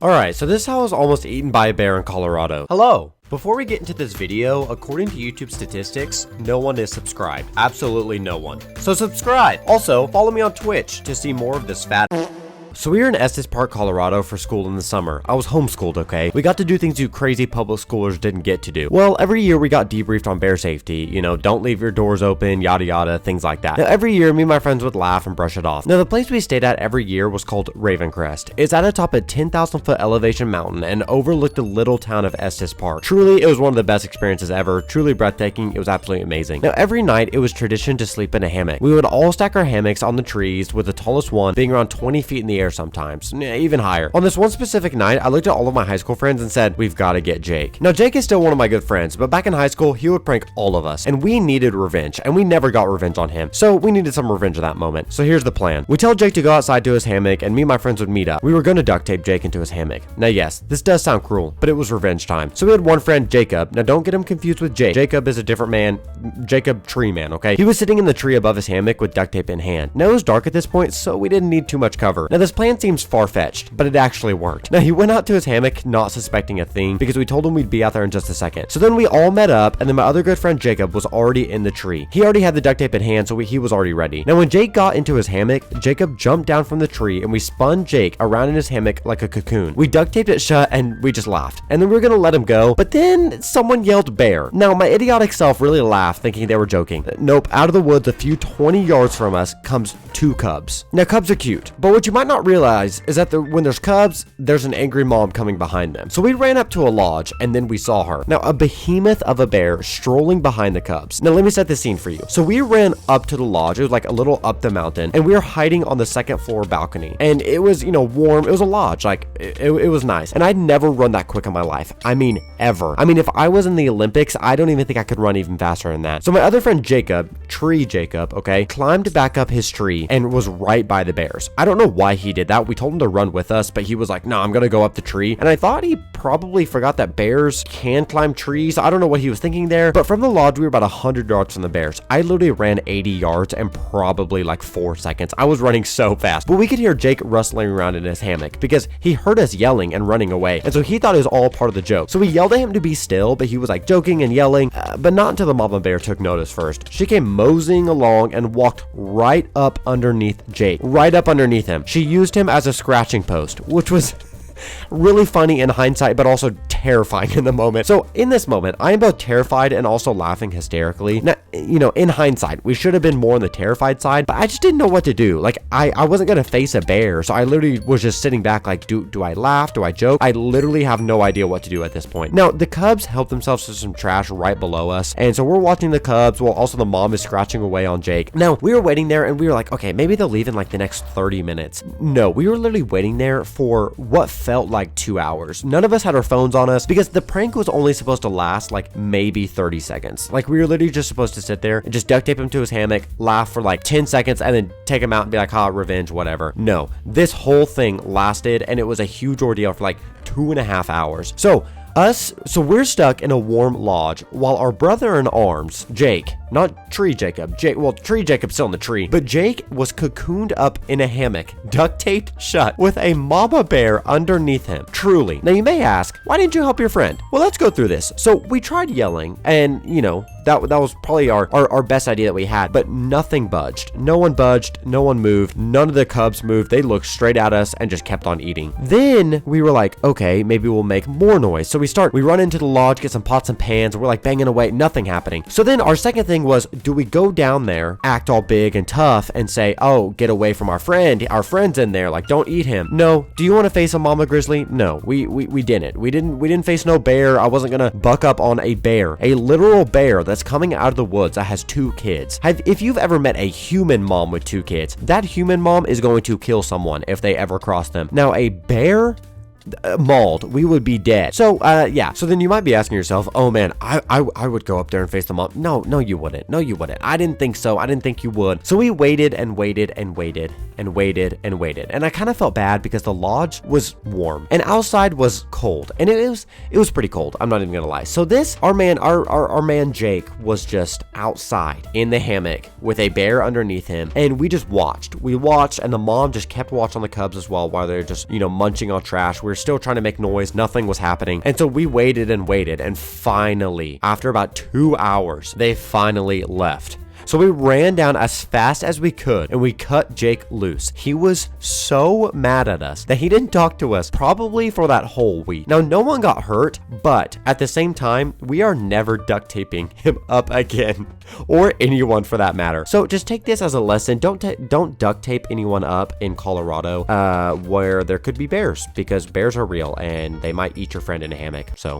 Alright, so this house was almost eaten by a bear in Colorado. Hello! Before we get into this video, according to YouTube statistics, no one is subscribed. Absolutely no one. So subscribe! Also, follow me on Twitch to see more of this fat. So we were in Estes Park, Colorado for school in the summer. I was homeschooled, okay? We got to do things you crazy public schoolers didn't get to do. Well, every year we got debriefed on bear safety. You know, don't leave your doors open, yada yada, things like that. Now, every year, me and my friends would laugh and brush it off. Now, the place we stayed at every year was called Ravencrest. It's at atop a 10,000 foot elevation mountain and overlooked the little town of Estes Park. Truly, it was one of the best experiences ever. Truly breathtaking. It was absolutely amazing. Now, every night, it was tradition to sleep in a hammock. We would all stack our hammocks on the trees, with the tallest one being around 20 feet in the air sometimes. Even higher. On this one specific night, I looked at all of my high school friends and said, we've got to get Jake. Now, Jake is still one of my good friends, but back in high school, he would prank all of us, and we needed revenge, and we never got revenge on him. So we needed some revenge at that moment. So here's the plan. We tell Jake to go outside to his hammock, and me and my friends would meet up. We were going to duct tape Jake into his hammock. Now, yes, this does sound cruel, but it was revenge time. So we had one friend, Jacob. Now, don't get him confused with Jake. Jacob is a different man. Jacob Tree Man, okay? He was sitting in the tree above his hammock with duct tape in hand. Now, it was dark at this point, so we didn't need too much cover. Now, this plan seems far-fetched, but it actually worked. Now, he went out to his hammock not suspecting a thing because we told him we'd be out there in just a second. So then we all met up, and then my other good friend Jacob was already in the tree. He already had the duct tape in hand, so he was already ready. Now, when Jake got into his hammock, Jacob jumped down from the tree and we spun Jake around in his hammock like a cocoon. We duct taped it shut and we just laughed. And then we were gonna let him go, but then someone yelled bear. Now, my idiotic self really laughed thinking they were joking. Nope, out of the woods a few 20 yards from us comes two cubs. Now, cubs are cute, but what you might not realize is that when there's cubs, there's an angry mom coming behind them. So we ran up to a lodge and then we saw her. Now, a behemoth of a bear strolling behind the cubs. Now, let me set the scene for you. So we ran up to the lodge. It was like a little up the mountain, and we were hiding on the second floor balcony. And it was, warm. It was a lodge. Like, it was nice. And I'd never run that quick in my life. I mean, ever. I mean, if I was in the Olympics, I don't even think I could run even faster than that. So my other friend Jacob, Tree Jacob, okay, climbed back up his tree and was right by the bears. I don't know why he did that. We told him to run with us, but he was like, no, I'm gonna go up the tree. And I thought he probably forgot that bears can climb trees. I don't know what he was thinking there, but from the lodge, we were about 100 yards from the bears. I literally ran 80 yards in probably like 4 seconds. I was running so fast, but we could hear Jake rustling around in his hammock because he heard us yelling and running away. And so he thought it was all part of the joke. So we yelled at him to be still, but he was like joking and yelling, but not until the mama bear took notice first. She came moseying along and walked right up underneath Jake, right up underneath him. She used him as a scratching post, which was really funny in hindsight, but also terrifying in the moment. So in this moment, I am both terrified and also laughing hysterically. Now, in hindsight, we should have been more on the terrified side, but I just didn't know what to do. Like, I wasn't gonna face a bear, so I literally was just sitting back like, do I laugh? Do I joke? I literally have no idea what to do at this point. Now, the cubs helped themselves to some trash right below us, and so we're watching the cubs while also the mom is scratching away on Jake. Now, we were waiting there and we were like, okay, maybe they'll leave in like the next 30 minutes. No, we were literally waiting there for what felt like 2 hours. None of us had our phones on us because the prank was only supposed to last like maybe 30 seconds. Like, we were literally just supposed to sit there and just duct tape him to his hammock, laugh for like 10 seconds, and then take him out and be like, revenge, whatever. No, this whole thing lasted, and it was a huge ordeal for like 2.5 hours. So we're stuck in a warm lodge while our brother in arms, Jake, not Tree Jacob, Tree Jacob's still in the tree, but Jake was cocooned up in a hammock, duct taped shut, with a mama bear underneath him. Truly. Now, you may ask, why didn't you help your friend? Well, let's go through this. So we tried yelling, and that was probably our best idea that we had, but nothing budged. No one budged, no one moved, none of the cubs moved. They looked straight at us and just kept on eating. Then we were like, okay, maybe we'll make more noise. So we run into the lodge, get some pots and pans, and we're like banging away, nothing happening. So then our second thing was, do we go down there, act all big and tough, and say, oh, get away from our friend's in there, like, don't eat him? No. Do you want to face a mama grizzly? No, we didn't. We didn't face no bear. I wasn't gonna buck up on a bear, a literal bear that's coming out of the woods that has 2 kids. If you've ever met a human mom with 2 kids, that human mom is going to kill someone if they ever cross them. Now, a bear mauled, we would be dead. So yeah, so then you might be asking yourself, oh man, I would go up there and face them up. No, you wouldn't. I didn't think so. I didn't think you would. So we waited and waited and waited and waited and waited, and I kind of felt bad because the lodge was warm and outside was cold, and it was pretty cold, I'm not even gonna lie. So our man Jake was just outside in the hammock with a bear underneath him, and we watched, and the mom just kept watch on the cubs as well while they're just munching on trash. We were still trying to make noise. Nothing was happening. And so we waited and waited. And finally, after about 2 hours, they finally left. So we ran down as fast as we could and we cut Jake loose. He was so mad at us that he didn't talk to us probably for that whole week. Now, no one got hurt, but at the same time, we are never duct taping him up again, or anyone for that matter. So just take this as a lesson. Don't duct tape anyone up in Colorado where there could be bears, because bears are real and they might eat your friend in a hammock. So